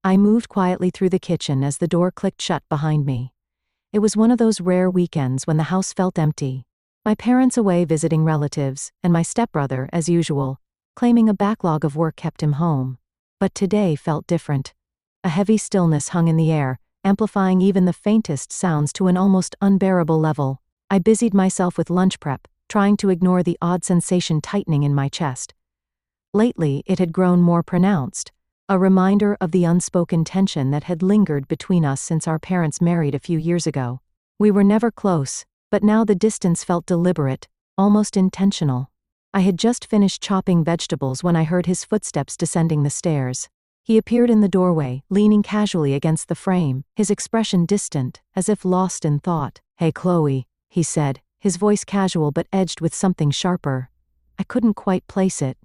I moved quietly through the kitchen as the door clicked shut behind me. It was one of those rare weekends when the house felt empty. My parents away visiting relatives, and my stepbrother, as usual, claiming a backlog of work kept him home. But today felt different. A heavy stillness hung in the air, amplifying even the faintest sounds to an almost unbearable level. I busied myself with lunch prep, trying to ignore the odd sensation tightening in my chest. Lately, it had grown more pronounced, a reminder of the unspoken tension that had lingered between us since our parents married a few years ago. We were never close, but now the distance felt deliberate, almost intentional. I had just finished chopping vegetables when I heard his footsteps descending the stairs. He appeared in the doorway, leaning casually against the frame, his expression distant, as if lost in thought. "Hey Chloe," he said, his voice casual but edged with something sharper. I couldn't quite place it.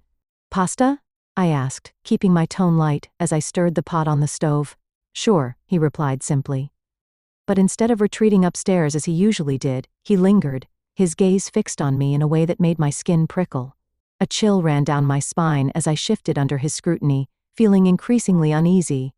"Pasta?" I asked, keeping my tone light as I stirred the pot on the stove. "Sure," he replied simply. But instead of retreating upstairs as he usually did, he lingered, his gaze fixed on me in a way that made my skin prickle. A chill ran down my spine as I shifted under his scrutiny, feeling increasingly uneasy.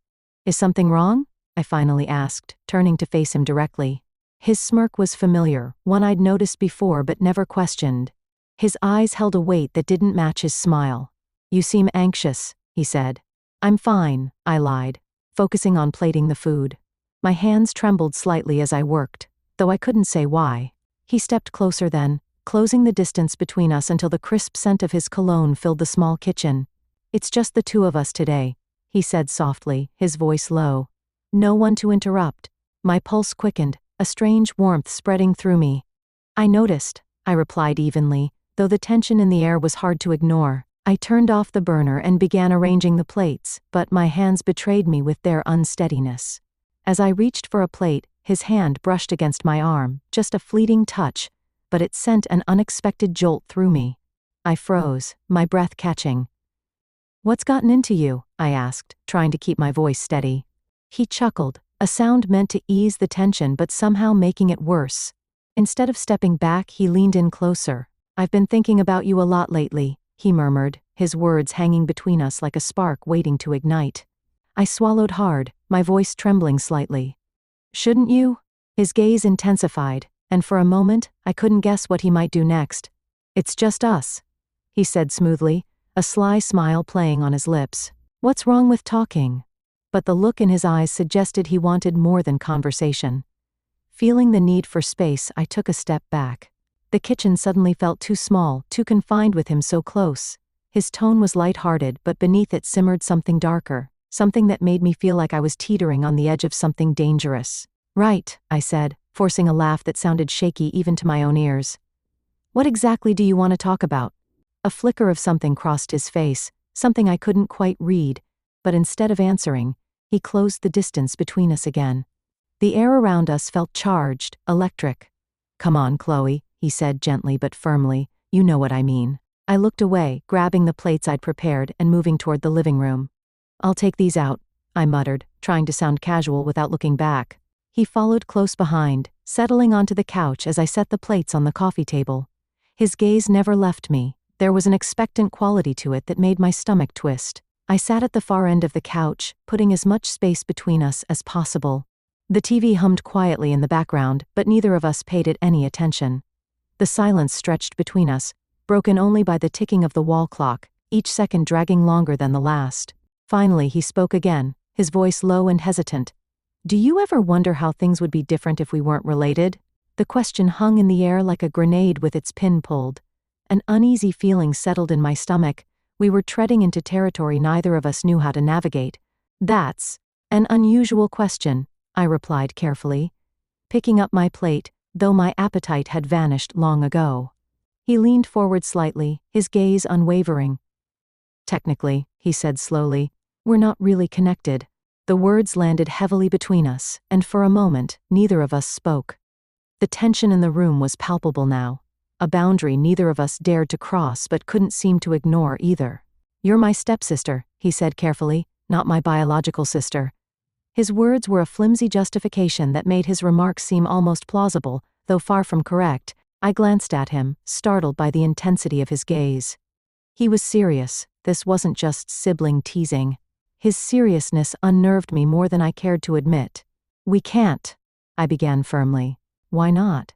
"Is something wrong?" I finally asked, turning to face him directly. His smirk was familiar, one I'd noticed before but never questioned. His eyes held a weight that didn't match his smile. "You seem anxious," he said. "I'm fine," I lied, focusing on plating the food. My hands trembled slightly as I worked, though I couldn't say why. He stepped closer then, closing the distance between us until the crisp scent of his cologne filled the small kitchen. "It's just the two of us today," he said softly, his voice low. "No one to interrupt." My pulse quickened, a strange warmth spreading through me. "I noticed," I replied evenly, though the tension in the air was hard to ignore. I turned off the burner and began arranging the plates, but my hands betrayed me with their unsteadiness. As I reached for a plate, his hand brushed against my arm, just a fleeting touch, but it sent an unexpected jolt through me. I froze, my breath catching. "What's gotten into you?" I asked, trying to keep my voice steady. He chuckled, a sound meant to ease the tension but somehow making it worse. Instead of stepping back, he leaned in closer. "I've been thinking about you a lot lately," he murmured, his words hanging between us like a spark waiting to ignite. I swallowed hard, my voice trembling slightly. "Shouldn't you?" His gaze intensified, and for a moment, I couldn't guess what he might do next. "It's just us," he said smoothly, a sly smile playing on his lips. "What's wrong with talking?" But the look in his eyes suggested he wanted more than conversation. Feeling the need for space, I took a step back. The kitchen suddenly felt too small, too confined with him so close. His tone was light-hearted, but beneath it simmered something darker, something that made me feel like I was teetering on the edge of something dangerous. "Right," I said, forcing a laugh that sounded shaky even to my own ears. "What exactly do you want to talk about?" A flicker of something crossed his face, something I couldn't quite read, but instead of answering, he closed the distance between us again. The air around us felt charged, electric. "Come on, Chloe," he said gently but firmly, "you know what I mean." I looked away, grabbing the plates I'd prepared and moving toward the living room. "I'll take these out," I muttered, trying to sound casual without looking back. He followed close behind, settling onto the couch as I set the plates on the coffee table. His gaze never left me. There was an expectant quality to it that made my stomach twist. I sat at the far end of the couch, putting as much space between us as possible. The TV hummed quietly in the background, but neither of us paid it any attention. The silence stretched between us, broken only by the ticking of the wall clock, each second dragging longer than the last. Finally he spoke again, his voice low and hesitant. "Do you ever wonder how things would be different if we weren't related?" The question hung in the air like a grenade with its pin pulled. An uneasy feeling settled in my stomach. We were treading into territory neither of us knew how to navigate. "That's an unusual question," I replied carefully, picking up my plate, though my appetite had vanished long ago. He leaned forward slightly, his gaze unwavering. "Technically," he said slowly, "we're not really connected." The words landed heavily between us, and for a moment, neither of us spoke. The tension in the room was palpable now, a boundary neither of us dared to cross but couldn't seem to ignore either. "You're my stepsister," he said carefully, "not my biological sister." His words were a flimsy justification that made his remarks seem almost plausible, though far from correct. I glanced at him, startled by the intensity of his gaze. He was serious. This wasn't just sibling teasing. His seriousness unnerved me more than I cared to admit. "We can't," I began firmly. "Why not?"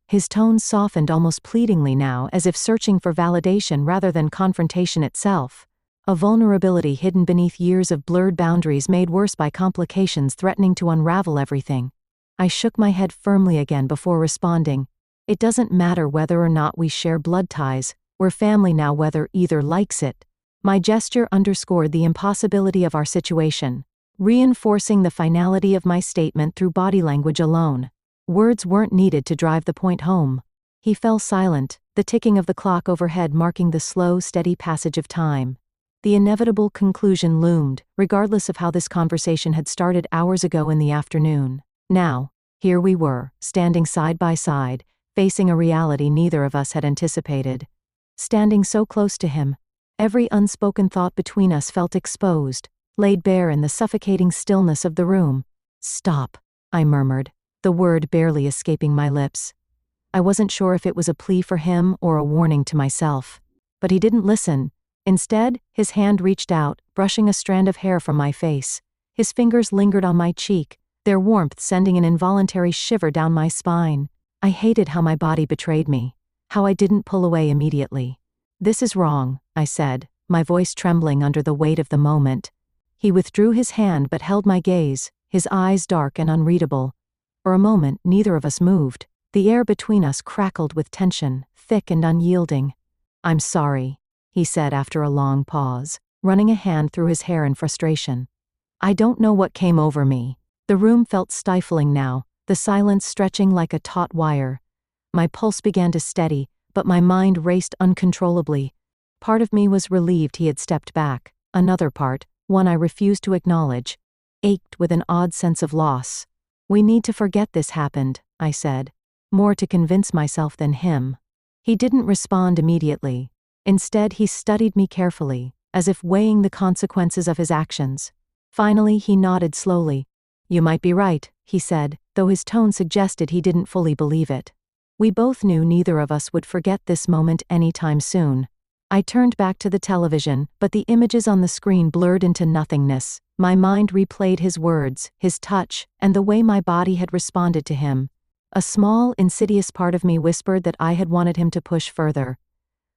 His tone softened almost pleadingly now, as if searching for validation rather than confrontation itself. A vulnerability hidden beneath years of blurred boundaries made worse by complications threatening to unravel everything. I shook my head firmly again before responding. "It doesn't matter whether or not we share blood ties. We're family now whether either likes it." My gesture underscored the impossibility of our situation, reinforcing the finality of my statement through body language alone. Words weren't needed to drive the point home. He fell silent, the ticking of the clock overhead marking the slow, steady passage of time. The inevitable conclusion loomed, regardless of how this conversation had started hours ago in the afternoon. Now, here we were, standing side by side, facing a reality neither of us had anticipated. Standing so close to him, every unspoken thought between us felt exposed, laid bare in the suffocating stillness of the room. "Stop," I murmured, the word barely escaping my lips. I wasn't sure if it was a plea for him or a warning to myself. But he didn't listen. Instead, his hand reached out, brushing a strand of hair from my face. His fingers lingered on my cheek, their warmth sending an involuntary shiver down my spine. I hated how my body betrayed me, how I didn't pull away immediately. "This is wrong," I said, my voice trembling under the weight of the moment. He withdrew his hand but held my gaze, his eyes dark and unreadable. For a moment, neither of us moved. The air between us crackled with tension, thick and unyielding. "I'm sorry," he said after a long pause, running a hand through his hair in frustration. I don't know what came over me. The room felt stifling now, the silence stretching like a taut wire. My pulse began to steady, but my mind raced uncontrollably. Part of me was relieved he had stepped back. Another part, one I refused to acknowledge, ached with an odd sense of loss. "We need to forget this happened," I said, more to convince myself than him. He didn't respond immediately. Instead, he studied me carefully, as if weighing the consequences of his actions. Finally, he nodded slowly. "You might be right," he said, though his tone suggested he didn't fully believe it. We both knew neither of us would forget this moment anytime soon. I turned back to the television, but the images on the screen blurred into nothingness. My mind replayed his words, his touch, and the way my body had responded to him. A small, insidious part of me whispered that I had wanted him to push further.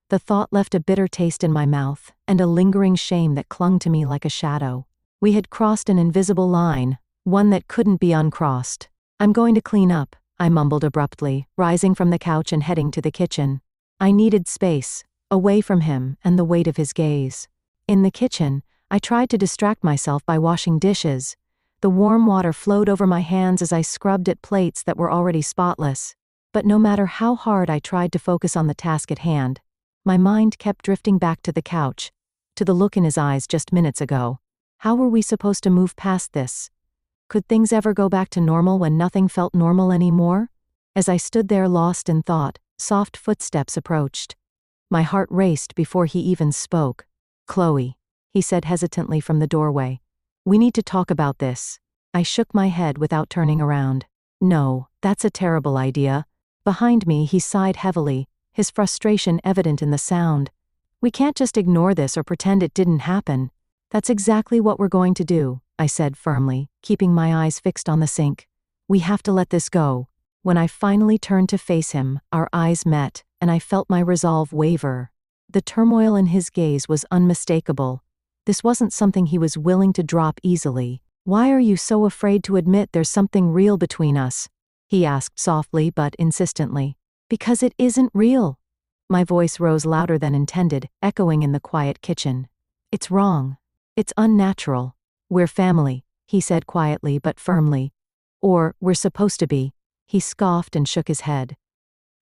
The thought left a bitter taste in my mouth, and a lingering shame that clung to me like a shadow. We had crossed an invisible line, one that couldn't be uncrossed. "I'm going to clean up," I mumbled abruptly, rising from the couch and heading to the kitchen. I needed space, away from him and the weight of his gaze. In the kitchen, I tried to distract myself by washing dishes. The warm water flowed over my hands as I scrubbed at plates that were already spotless. But no matter how hard I tried to focus on the task at hand, my mind kept drifting back to the couch, to the look in his eyes just minutes ago. How were we supposed to move past this? Could things ever go back to normal when nothing felt normal anymore? As I stood there lost in thought, soft footsteps approached. My heart raced before he even spoke. "Chloe," he said hesitantly from the doorway. "We need to talk about this." I shook my head without turning around. "No, that's a terrible idea." Behind me, he sighed heavily, his frustration evident in the sound. "We can't just ignore this or pretend it didn't happen." "That's exactly what we're going to do," I said firmly, keeping my eyes fixed on the sink. "We have to let this go." When I finally turned to face him, our eyes met, and I felt my resolve waver. The turmoil in his gaze was unmistakable. This wasn't something he was willing to drop easily. "Why are you so afraid to admit there's something real between us?" he asked softly but insistently. "Because it isn't real." My voice rose louder than intended, echoing in the quiet kitchen. "It's wrong. It's unnatural. We're family," he said quietly but firmly. "Or, we're supposed to be." He scoffed and shook his head.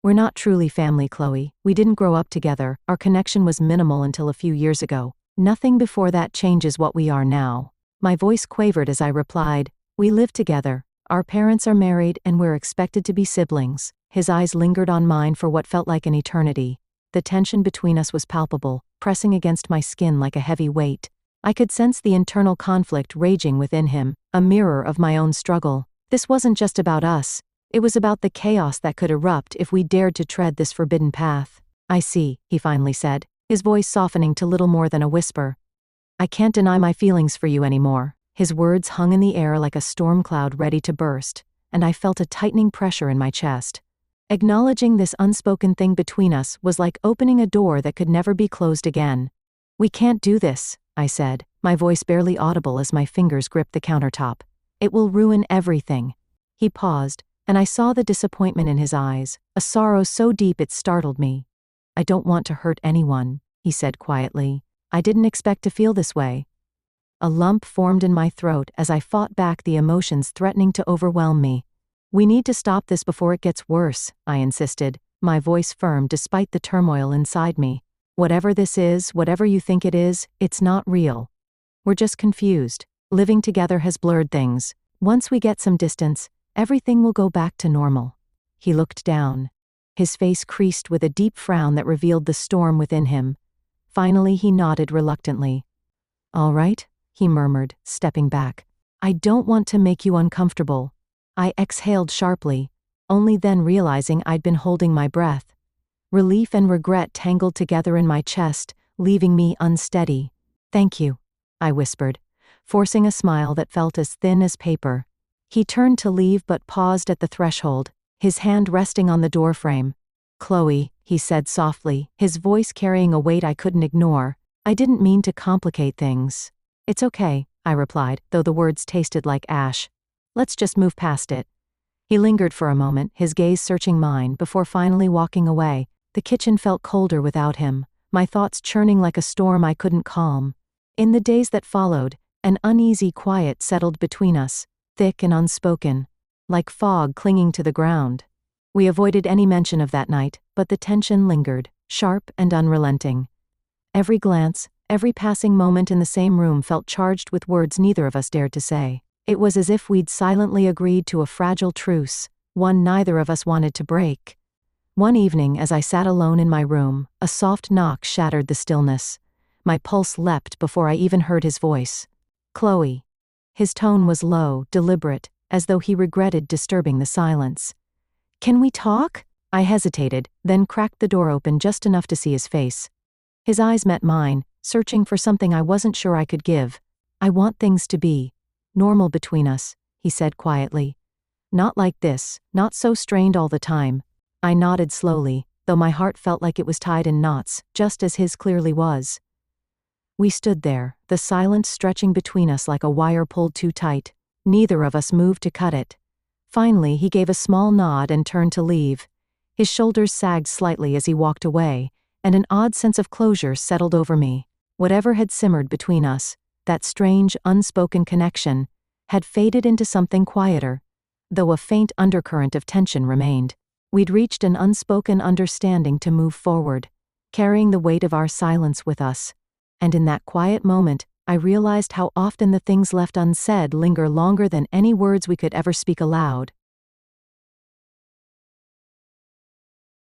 "We're not truly family, Chloe. We didn't grow up together. Our connection was minimal until a few years ago. Nothing before that changes what we are now." My voice quavered as I replied, "We live together. Our parents are married and we're expected to be siblings." His eyes lingered on mine for what felt like an eternity. The tension between us was palpable, pressing against my skin like a heavy weight. I could sense the internal conflict raging within him, a mirror of my own struggle. This wasn't just about us. It was about the chaos that could erupt if we dared to tread this forbidden path. "I see," he finally said, his voice softening to little more than a whisper. I can't deny my feelings for you anymore." His words hung in the air like a storm cloud ready to burst, and I felt a tightening pressure in my chest. Acknowledging this unspoken thing between us was like opening a door that could never be closed again. "We can't do this," I said, my voice barely audible as my fingers gripped the countertop. "It will ruin everything." He paused, and I saw the disappointment in his eyes, a sorrow so deep it startled me. "I don't want to hurt anyone," he said quietly. "I didn't expect to feel this way." A lump formed in my throat as I fought back the emotions threatening to overwhelm me. "We need to stop this before it gets worse," I insisted, my voice firm despite the turmoil inside me. "Whatever this is, whatever you think it is, it's not real. We're just confused. Living together has blurred things. Once we get some distance, everything will go back to normal." He looked down. His face creased with a deep frown that revealed the storm within him. Finally he nodded reluctantly. "All right," he murmured, stepping back. "I don't want to make you uncomfortable." I exhaled sharply, only then realizing I'd been holding my breath. Relief and regret tangled together in my chest, leaving me unsteady. "Thank you," I whispered, forcing a smile that felt as thin as paper. He turned to leave but paused at the threshold, his hand resting on the doorframe. "Chloe," he said softly, his voice carrying a weight I couldn't ignore, "I didn't mean to complicate things." "It's okay," I replied, though the words tasted like ash. "Let's just move past it." He lingered for a moment, his gaze searching mine, before finally walking away. The kitchen felt colder without him, my thoughts churning like a storm I couldn't calm. In the days that followed, an uneasy quiet settled between us, thick and unspoken, like fog clinging to the ground. We avoided any mention of that night, but the tension lingered, sharp and unrelenting. Every glance, every passing moment in the same room felt charged with words neither of us dared to say. It was as if we'd silently agreed to a fragile truce, one neither of us wanted to break. One evening, as I sat alone in my room, a soft knock shattered the stillness. My pulse leapt before I even heard his voice. "Chloe." His tone was low, deliberate, as though he regretted disturbing the silence. "Can we talk?" I hesitated, then cracked the door open just enough to see his face. His eyes met mine, searching for something I wasn't sure I could give. "I want things to be normal between us," he said quietly. "Not like this, not so strained all the time." I nodded slowly, though my heart felt like it was tied in knots, just as his clearly was. We stood there, the silence stretching between us like a wire pulled too tight. Neither of us moved to cut it. Finally, he gave a small nod and turned to leave. His shoulders sagged slightly as he walked away, and an odd sense of closure settled over me. Whatever had simmered between us, that strange, unspoken connection, had faded into something quieter, though a faint undercurrent of tension remained. We'd reached an unspoken understanding to move forward, carrying the weight of our silence with us. And in that quiet moment, I realized how often the things left unsaid linger longer than any words we could ever speak aloud.